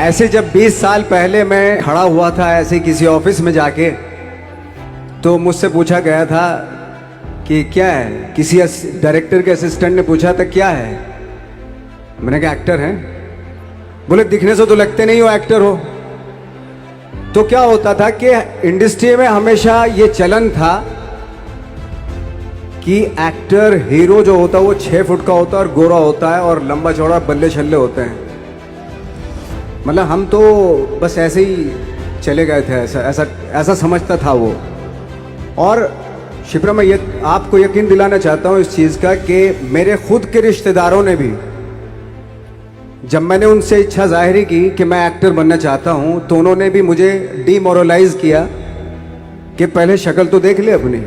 ऐसे जब 20 साल पहले मैं खड़ा हुआ था ऐसे किसी ऑफिस में जाके, तो मुझसे पूछा गया था कि क्या है। किसी डायरेक्टर के असिस्टेंट ने पूछा था क्या है। मैंने कहा एक्टर हैं। बोले दिखने से तो लगते नहीं हो एक्टर हो। तो क्या होता था कि इंडस्ट्री में हमेशा ये चलन था कि एक्टर हीरो जो होता है वो 6 फुट का होता है और गोरा होता है और लंबा चौड़ा बल्ले छल्ले होते हैं। मतलब हम तो बस ऐसे ही चले गए थे, ऐसा ऐसा ऐसा समझता था वो। और शिप्रा, मैं ये आपको यकीन दिलाना चाहता हूँ इस चीज़ का कि मेरे खुद के रिश्तेदारों ने भी, जब मैंने उनसे इच्छा जाहिर की कि मैं एक्टर बनना चाहता हूँ, तो उन्होंने भी मुझे डीमोरलाइज किया कि पहले शक्ल तो देख ले अपनी,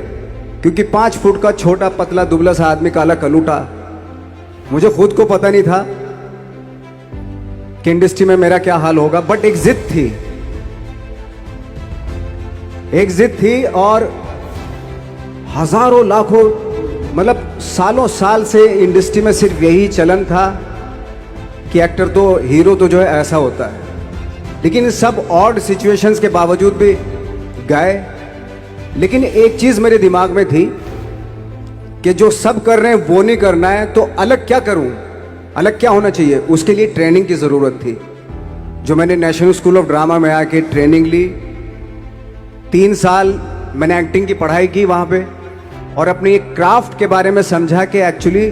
क्योंकि 5 फुट का छोटा पतला दुबला सा आदमी, काला कलूटा। मुझे खुद को पता नहीं था कि इंडस्ट्री में मेरा क्या हाल होगा, बट एक जिद थी, एक जिद थी। और हजारों लाखों, मतलब सालों साल से इंडस्ट्री में सिर्फ यही चलन था कि एक्टर तो, हीरो तो जो है ऐसा होता है। लेकिन सब ऑड सिचुएशंस के बावजूद भी गए। लेकिन एक चीज मेरे दिमाग में थी कि जो सब कर रहे हैं वो नहीं करना है, तो अलग क्या करूं, अलग क्या होना चाहिए। उसके लिए ट्रेनिंग की ज़रूरत थी, जो मैंने नेशनल स्कूल ऑफ ड्रामा में आके ट्रेनिंग ली। 3 साल मैंने एक्टिंग की पढ़ाई की वहाँ पे, और अपनी एक क्राफ्ट के बारे में समझा कि एक्चुअली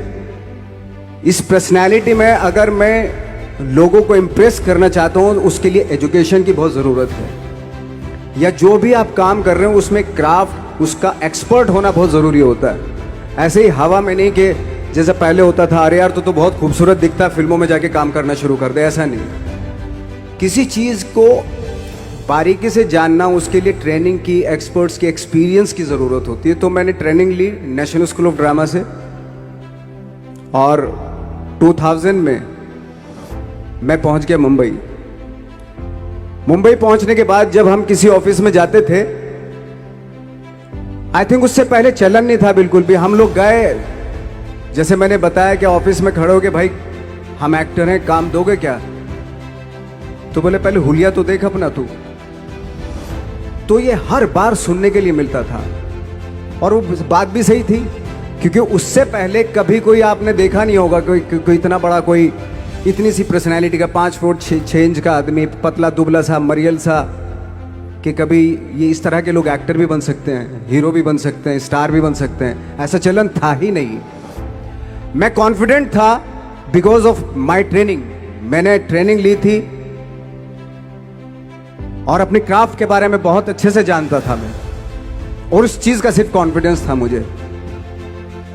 इस पर्सनैलिटी में अगर मैं लोगों को इम्प्रेस करना चाहता हूँ, उसके लिए एजुकेशन की बहुत ज़रूरत है। या जो भी आप काम कर रहे हो उसमें क्राफ्ट, उसका एक्सपर्ट होना बहुत ज़रूरी होता है। ऐसे ही हवा में नहीं कि जैसे पहले होता था, अरे यार तो बहुत खूबसूरत दिखता है, फिल्मों में जाके काम करना शुरू कर दे, ऐसा नहीं। किसी चीज़ को बारीकी से जानना, उसके लिए ट्रेनिंग की, एक्सपर्ट्स की, एक्सपीरियंस की ज़रूरत होती है। तो मैंने ट्रेनिंग ली नेशनल स्कूल ऑफ ड्रामा से, और 2000 में मैं पहुंच गया मुंबई। मुंबई पहुंचने के बाद जब हम किसी ऑफिस में जाते थे, आई थिंक उससे पहले चलन नहीं था बिल्कुल भी। हम लोग गए, जैसे मैंने बताया कि ऑफिस में खड़े हो के, भाई हम एक्टर हैं, काम दोगे क्या। तो बोले पहले हुलिया तो देख अपना तू। तो ये हर बार सुनने के लिए मिलता था, और वो बात भी सही थी, क्योंकि उससे पहले कभी कोई आपने देखा नहीं होगा कोई इतना बड़ा, कोई इतनी सी पर्सनैलिटी का 5 फुट 6 इंच का आदमी, पतला दुबला सा मरियल सा, कि कभी ये इस तरह के लोग एक्टर भी बन सकते हैं, हीरो भी बन सकते हैं, स्टार भी बन सकते हैं। ऐसा चलन था ही नहीं। मैं कॉन्फिडेंट था बिकॉज ऑफ माई ट्रेनिंग। मैंने ट्रेनिंग ली थी और अपनी क्राफ्ट के बारे में बहुत अच्छे से जानता था मैं, और उस चीज का सिर्फ कॉन्फिडेंस था मुझे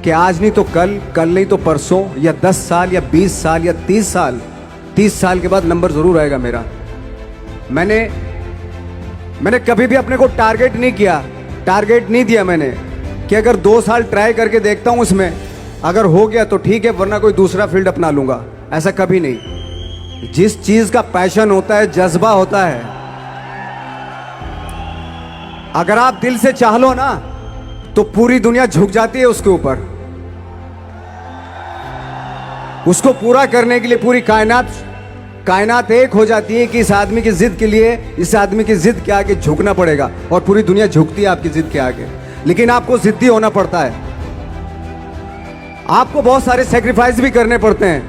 कि आज नहीं तो कल, कल नहीं तो परसों, या 10 साल या 20 साल या 30 साल के बाद नंबर जरूर आएगा मेरा। मैंने कभी भी अपने को टारगेट नहीं किया, टारगेट नहीं दिया मैंने कि अगर 2 साल ट्राई करके देखता हूं, उसमें अगर हो गया तो ठीक है, वरना कोई दूसरा फील्ड अपना लूंगा। ऐसा कभी नहीं। जिस चीज का पैशन होता है, जज्बा होता है, अगर आप दिल से चाह लो ना, तो पूरी दुनिया झुक जाती है उसके ऊपर। उसको पूरा करने के लिए पूरी कायनात एक हो जाती है कि इस आदमी की जिद के लिए, इस आदमी की जिद के आगे झुकना पड़ेगा, और पूरी दुनिया झुकती है आपकी जिद के आगे। लेकिन आपको जिद्दी होना पड़ता है, आपको बहुत सारे सेक्रीफाइस भी करने पड़ते हैं,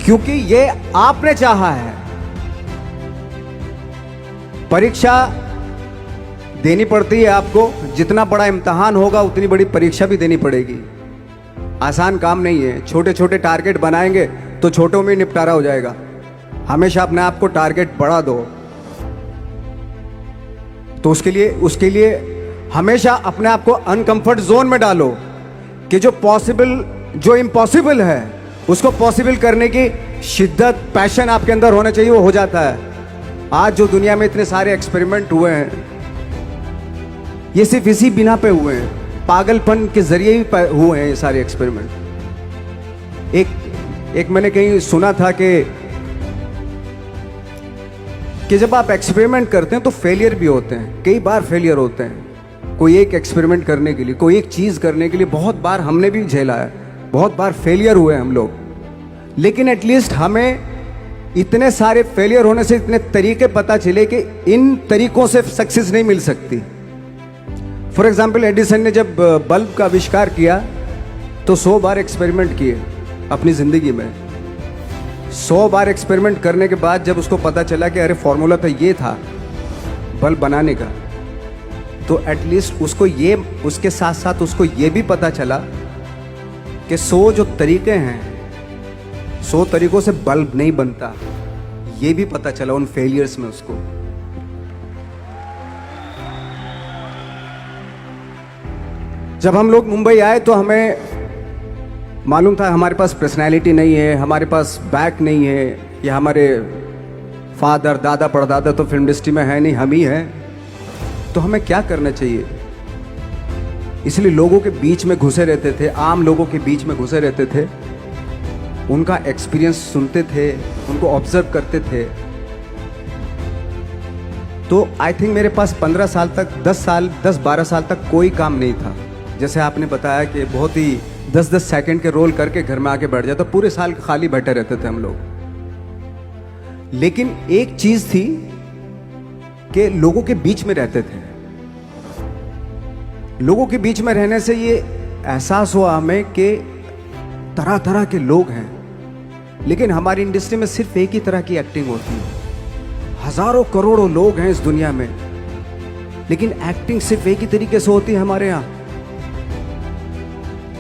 क्योंकि ये आपने चाहा है। परीक्षा देनी पड़ती है आपको, जितना बड़ा इम्तिहान होगा उतनी बड़ी परीक्षा भी देनी पड़ेगी। आसान काम नहीं है। छोटे छोटे टारगेट बनाएंगे तो छोटों में निपटारा हो जाएगा। हमेशा अपने आप को टारगेट बढ़ा दो। तो उसके लिए हमेशा अपने आप को अनकंफर्ट जोन में डालो, कि जो इम्पॉसिबल है उसको पॉसिबल करने की शिद्दत, पैशन आपके अंदर होना चाहिए, वो हो जाता है। आज जो दुनिया में इतने सारे एक्सपेरिमेंट हुए हैं, ये सिर्फ इसी बिना पे हुए हैं, पागलपन के जरिए ही हुए हैं ये सारे एक्सपेरिमेंट। एक मैंने कहीं सुना था कि जब आप एक्सपेरिमेंट करते हैं तो फेलियर भी होते हैं, कई बार फेलियर होते हैं। कोई एक एक्सपेरिमेंट करने के लिए, कोई एक चीज़ करने के लिए बहुत बार हमने भी झेला है, बहुत बार फेलियर हुए हम लोग। लेकिन एटलीस्ट हमें इतने सारे फेलियर होने से इतने तरीके पता चले कि इन तरीकों से सक्सेस नहीं मिल सकती। फॉर एग्जाम्पल, एडिसन ने जब बल्ब का आविष्कार किया तो 100 बार एक्सपेरिमेंट किए अपनी ज़िंदगी में। 100 बार एक्सपेरिमेंट करने के बाद जब उसको पता चला कि अरे फॉर्मूला तो ये था बल्ब बनाने का, तो एटलीस्ट उसको ये, उसके साथ साथ उसको ये भी पता चला कि 100 जो तरीके हैं, 100 तरीकों से बल्ब नहीं बनता, ये भी पता चला उन फेलियर्स में उसको। जब हम लोग मुंबई आए तो हमें मालूम था हमारे पास पर्सनैलिटी नहीं है, हमारे पास बैक नहीं है, या हमारे फादर दादा परदादा तो फिल्म इंडस्ट्री में है नहीं, हम ही हैं। तो हमें क्या करना चाहिए? इसलिए लोगों के बीच में घुसे रहते थे, आम लोगों के बीच में घुसे रहते थे, उनका एक्सपीरियंस सुनते थे, उनको ऑब्जर्व करते थे। तो आई थिंक मेरे पास 15 साल तक, 10-12 साल तक कोई काम नहीं था। जैसे आपने बताया कि बहुत ही 10-10 सेकंड के रोल करके घर में आके बैठ जाता, पूरे साल खाली बैठे रहते थे हम लोग। लेकिन एक चीज थी कि लोगों के बीच में रहते थे। लोगों के बीच में रहने से ये एहसास हुआ हमें कि तरह तरह के लोग हैं, लेकिन हमारी इंडस्ट्री में सिर्फ एक ही तरह की एक्टिंग होती है। हजारों करोड़ों लोग हैं इस दुनिया में, लेकिन एक्टिंग सिर्फ एक ही तरीके से होती है हमारे यहाँ।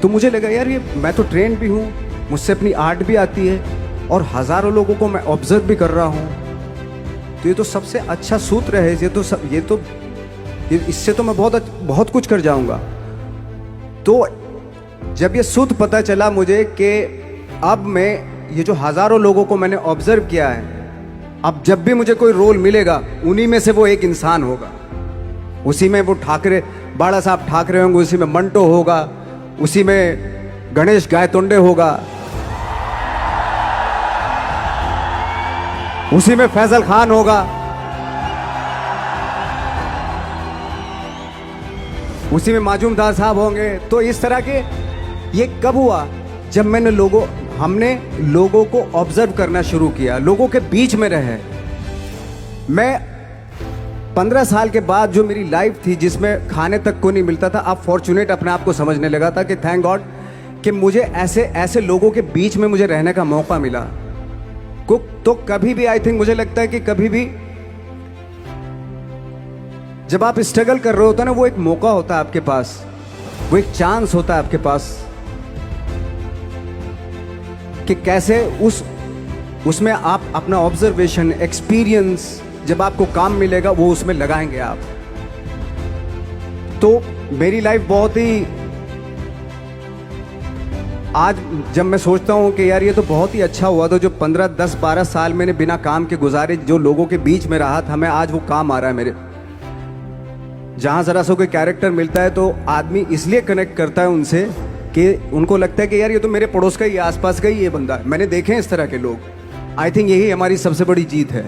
तो मुझे लगा यार, ये मैं तो ट्रेन भी हूँ, मुझसे अपनी आर्ट भी आती है, और हजारों लोगों को मैं ऑब्जर्व भी कर रहा हूँ। तो ये तो सबसे अच्छा सूत्र है। इससे तो मैं बहुत कुछ कर जाऊंगा। तो जब ये सूत्र पता चला मुझे कि अब मैं ये जो हजारों लोगों को मैंने ऑब्जर्व किया है, अब जब भी मुझे कोई रोल मिलेगा उन्हीं में से वो एक इंसान होगा। उसी में वो ठाकरे, बाला साहब ठाकरे होंगे, उसी में मंटो होगा, उसी में गणेश गायतोंडे होगा, उसी में फैजल खान होगा, उसी में माजूमदार साहब होंगे। तो इस तरह के, ये कब हुआ? जब हमने लोगों को ऑब्जर्व करना शुरू किया, लोगों के बीच में रहे। मैं 15 साल के बाद जो मेरी लाइफ थी, जिसमें खाने तक को नहीं मिलता था, अब फॉर्चुनेट अपने आप को समझने लगा था कि थैंक गॉड कि मुझे ऐसे लोगों के बीच में मुझे रहने का मौका मिला। तो कभी भी, आई थिंक मुझे लगता है कि कभी भी जब आप स्ट्रगल कर रहे होते ना, वो एक मौका होता है आपके पास, वो एक चांस होता है आपके पास कि कैसे उसमें आप अपना ऑब्जर्वेशन, एक्सपीरियंस, जब आपको काम मिलेगा वो उसमें लगाएंगे आप। तो मेरी लाइफ बहुत ही, आज जब मैं सोचता हूँ कि यार ये तो बहुत ही अच्छा हुआ, तो जो 15, 10, 12 साल मैंने बिना काम के गुजारे, जो लोगों के बीच में रहा था मैं, आज वो काम आ रहा है मेरे। जहाँ ज़रा सा कोई कैरेक्टर मिलता है तो आदमी इसलिए कनेक्ट करता है उनसे कि उनको लगता है कि यार ये तो मेरे पड़ोस का ही, आसपास का ही ये बंदा है। मैंने देखे हैं इस तरह के लोग। आई थिंक यही हमारी सबसे बड़ी जीत है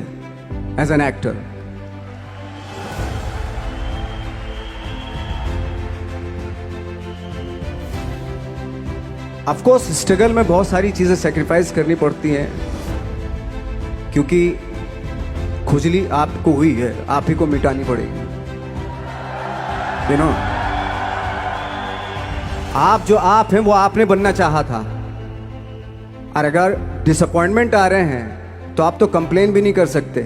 as an actor. Of course struggle में बहुत सारी चीज़ें सेक्रीफाइस करनी पड़ती हैं, क्योंकि खुजली आपको हुई है, आप ही को मिटानी पड़ेगी। यू नो, आप जो आप हैं वो आपने बनना चाहा था, और अगर डिसअपॉइंटमेंट आ रहे हैं तो आप तो कंप्लेन भी नहीं कर सकते,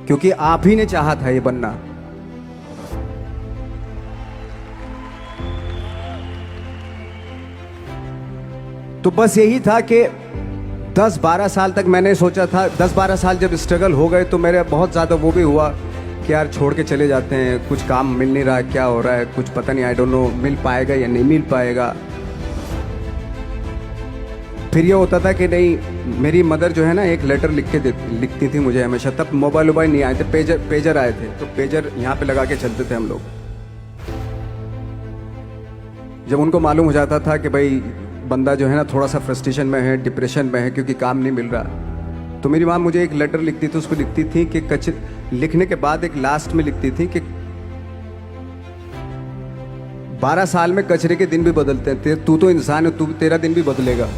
क्योंकि आप ही ने चाहा था ये बनना। तो बस यही था कि 10-12 साल तक मैंने सोचा था, 10-12 साल जब स्ट्रगल हो गए तो मेरे बहुत ज़्यादा वो भी हुआ कि यार छोड़ के चले जाते हैं, कुछ काम मिल नहीं रहा, क्या हो रहा है कुछ पता नहीं, आई डोंट नो मिल पाएगा या नहीं मिल पाएगा। फिर ये होता था कि नहीं, मेरी मदर जो है ना एक लेटर लिखती थी मुझे हमेशा। तब मोबाइल नहीं आए थे, पेजर आए थे, तो पेजर यहाँ पे लगा के चलते थे हम लोग। जब उनको मालूम हो जाता था कि भाई बंदा जो है ना थोड़ा सा फ्रस्ट्रेशन में है, डिप्रेशन में है, क्योंकि काम नहीं मिल रहा, तो मेरी माँ मुझे एक लेटर लिखती थी। उसको लिखती थी कि लिखने के बाद एक लास्ट में लिखती थी कि 12 साल में कचरे के दिन भी बदलते हैं, तू तो इंसान है, तेरा दिन भी बदलेगा।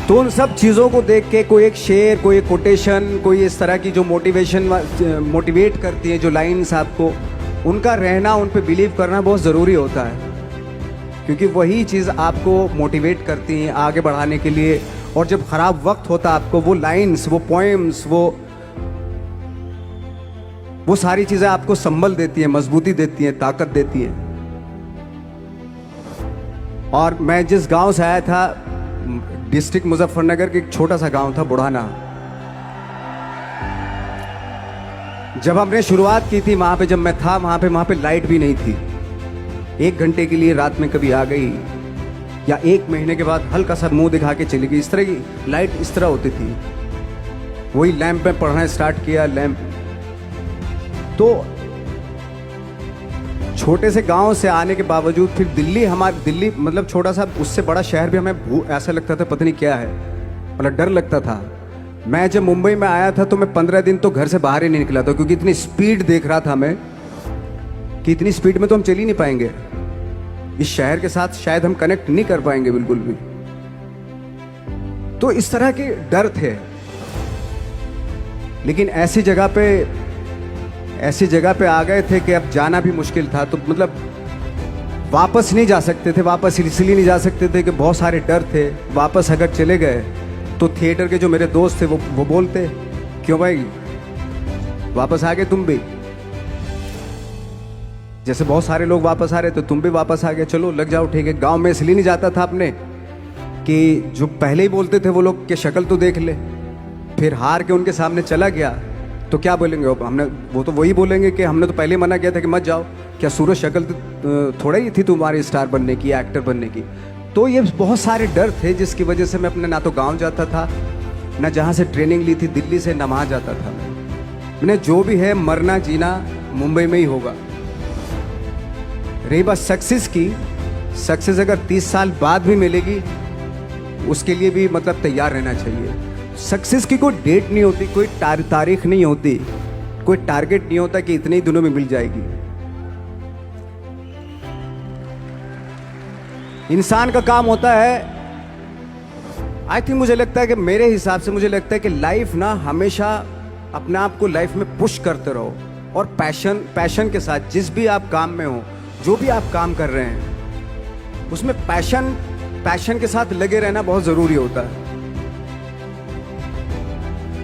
तो उन सब चीज़ों को देख के कोई एक शेर, कोई एक कोटेशन, कोई इस तरह की जो मोटिवेट करती है जो लाइंस आपको, उनका रहना, उन पे बिलीव करना बहुत ज़रूरी होता है, क्योंकि वही चीज़ आपको मोटिवेट करती हैं आगे बढ़ाने के लिए। और जब ख़राब वक्त होता है आपको वो लाइंस, वो पोएम्स, वो सारी चीज़ें आपको संबल देती हैं, मजबूती देती हैं, ताकत देती हैं। और मैं जिस गांव से आया था, डिस्ट्रिक्ट मुजफ्फरनगर के एक छोटा सा गांव था बुढ़ाना। जब हमने शुरुआत की थी वहां पे, जब मैं था वहां पे लाइट भी नहीं थी। 1 घंटे के लिए रात में कभी आ गई, या 1 महीने के बाद हल्का सा मुंह दिखा के चली गई। इस तरह की लाइट इस तरह होती थी। वही लैंप में पढ़ना स्टार्ट किया, लैंप। तो छोटे से गांव से आने के बावजूद फिर दिल्ली मतलब छोटा सा, उससे बड़ा शहर भी हमें ऐसा लगता था पता नहीं क्या है, मतलब डर लगता था। मैं जब मुंबई में आया था तो मैं 15 दिन तो घर से बाहर ही नहीं निकला था, क्योंकि इतनी स्पीड देख रहा था मैं कि इतनी स्पीड में तो हम चल ही नहीं पाएंगे, इस शहर के साथ शायद हम कनेक्ट नहीं कर पाएंगे बिल्कुल भी। तो इस तरह के डर थे। लेकिन ऐसी जगह पे आ गए थे कि अब जाना भी मुश्किल था। तो मतलब वापस नहीं जा सकते थे, वापस इसलिए नहीं जा सकते थे कि बहुत सारे डर थे। वापस अगर चले गए तो थिएटर के जो मेरे दोस्त थे वो बोलते, क्यों भाई वापस आ गए तुम भी, जैसे बहुत सारे लोग वापस आ रहे तो तुम भी वापस आ गए, चलो लग जाओ ठीक है। गांव में इसलिए नहीं जाता था अपने कि जो पहले ही बोलते थे वो लोग कि शक्ल तो देख ले, फिर हार के उनके सामने चला गया तो क्या बोलेंगे वो तो वही बोलेंगे कि हमने तो पहले ही मना किया था कि मत जाओ, क्या सूरज शक्ल थोड़ा ही थी तुम्हारी स्टार बनने की, एक्टर बनने की। तो ये बहुत सारे डर थे जिसकी वजह से मैं अपने ना तो गांव जाता था, ना जहाँ से ट्रेनिंग ली थी दिल्ली से, ना वहाँ जाता था। मैंने जो भी है मरना जीना मुंबई में ही होगा। रही बात सक्सेस की, सक्सेस अगर 30 साल बाद भी मिलेगी उसके लिए भी मतलब तैयार रहना चाहिए। सक्सेस की कोई डेट नहीं होती, कोई तारीख नहीं होती, कोई टारगेट नहीं होता कि इतने ही दिनों में मिल जाएगी। इंसान का काम होता है, आई थिंक मुझे लगता है कि मेरे हिसाब से मुझे लगता है कि लाइफ ना हमेशा अपने आप को लाइफ में पुश करते रहो, और पैशन के साथ जिस भी आप काम में हो, जो भी आप काम कर रहे हैं उसमें पैशन के साथ लगे रहना बहुत जरूरी होता है।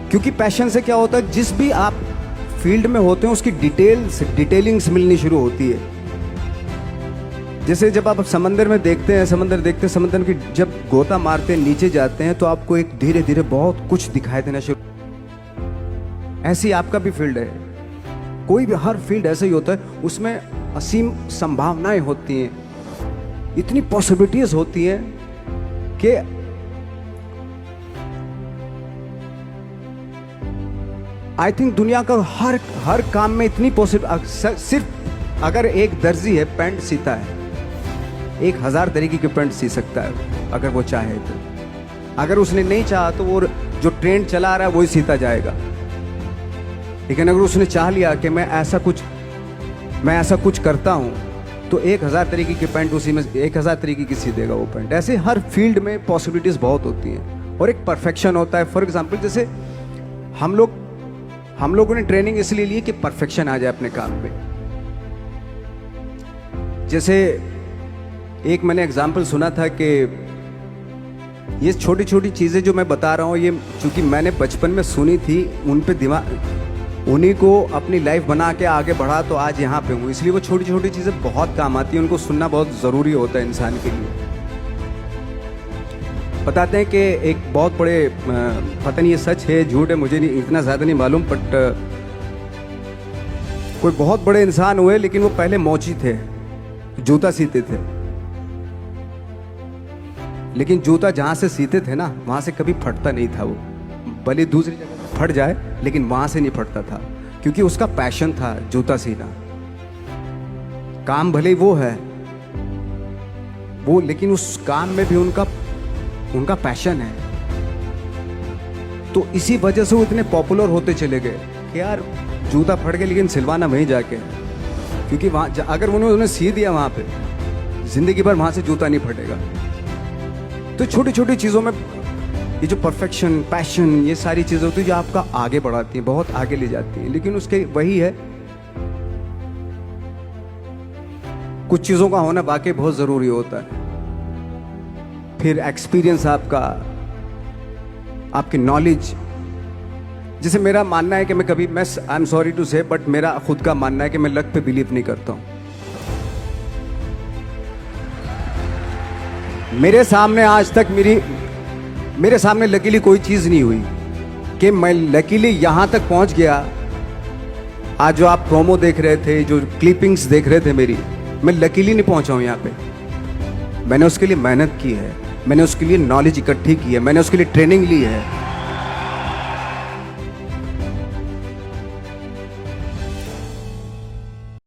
क्योंकि पैशन से क्या होता है, जिस भी आप फील्ड में होते हैं उसकी डिटेलिंग्स मिलनी शुरू होती है। जैसे जब आप समंदर में देखते हैं, समंदर की जब गोता मारते हैं, नीचे जाते हैं तो आपको एक धीरे धीरे बहुत कुछ दिखाई देना शुरू। ऐसी आपका भी फील्ड है, कोई भी हर फील्ड ऐसा ही होता है, उसमें असीम संभावनाएं होती हैं, इतनी पॉसिबिलिटीज होती हैं कि आई थिंक दुनिया का हर काम में इतनी पॉसिबल। सिर्फ अगर एक दर्जी है पैंट सीता है, 1000 तरीके की पैंट सी सकता है अगर वो चाहे तो। अगर उसने नहीं चाहा तो वो जो ट्रेंड चला रहा है वही सीता जाएगा। लेकिन अगर उसने चाह लिया कि मैं ऐसा कुछ करता हूं तो 1000 तरीके की पैंट उसी में 1000 तरीके की सी देगा वो पैंट। ऐसे हर फील्ड में पॉसिबिलिटीज बहुत होती हैं और एक परफेक्शन होता है। फॉर एग्जाम्पल जैसे हम लोगों ने ट्रेनिंग इसलिए ली कि परफेक्शन आ जाए अपने काम में। जैसे एक मैंने एग्जाम्पल सुना था कि ये छोटी छोटी चीज़ें जो मैं बता रहा हूँ, ये चूंकि मैंने बचपन में सुनी थी, उन पे उन्हीं को अपनी लाइफ बना के आगे बढ़ा तो आज यहाँ पे हूँ। इसलिए वो छोटी छोटी चीज़ें बहुत काम आती हैं, उनको सुनना बहुत ज़रूरी होता है इंसान के लिए। बताते हैं कि एक बहुत बड़े, पता नहीं ये सच है झूठ है मुझे नहीं इतना ज़्यादा नहीं मालूम, बट कोई बहुत बड़े इंसान हुए, लेकिन वो पहले मोची थे, जूता सीते थे। लेकिन जूता जहाँ से सीते थे ना वहाँ से कभी फटता नहीं था वो, भले दूसरी जगह फट जाए लेकिन वहाँ से नहीं फटता था, क्योंकि उसका पैशन था जूता सीना। काम भले ही वो है वो, लेकिन उस काम में भी उनका पैशन है। तो इसी वजह से वो इतने पॉपुलर होते चले गए कि यार जूता फट गया लेकिन सिलवाना वहीं जाके, क्योंकि वहाँ अगर उन्होंने सी दिया वहाँ पे जिंदगी भर वहाँ से जूता नहीं फटेगा। तो छोटी छोटी चीज़ों में ये जो परफेक्शन, पैशन, ये सारी चीज़ें होती है जो आपका आगे बढ़ाती हैं, बहुत आगे ले जाती हैं। लेकिन उसके वही है, कुछ चीज़ों का होना वाकई बहुत ज़रूरी होता है। फिर एक्सपीरियंस आपका, आपकी नॉलेज। जैसे मेरा मानना है कि मैं कभी, मैं आई एम सॉरी टू से, बट मेरा खुद का मानना है कि मैं लक पे बिलीव नहीं करता हूं। मेरे सामने आज तक मेरे सामने लकीली कोई चीज़ नहीं हुई कि मैं लकीली यहां तक पहुंच गया। आज जो आप प्रोमो देख रहे थे, जो क्लिपिंग्स देख रहे थे मेरी, मैं लकीली नहीं पहुंचा हूं यहाँ पे। मैंने उसके लिए मेहनत की है, मैंने उसके लिए नॉलेज इकट्ठी की है, मैंने उसके लिए ट्रेनिंग ली है।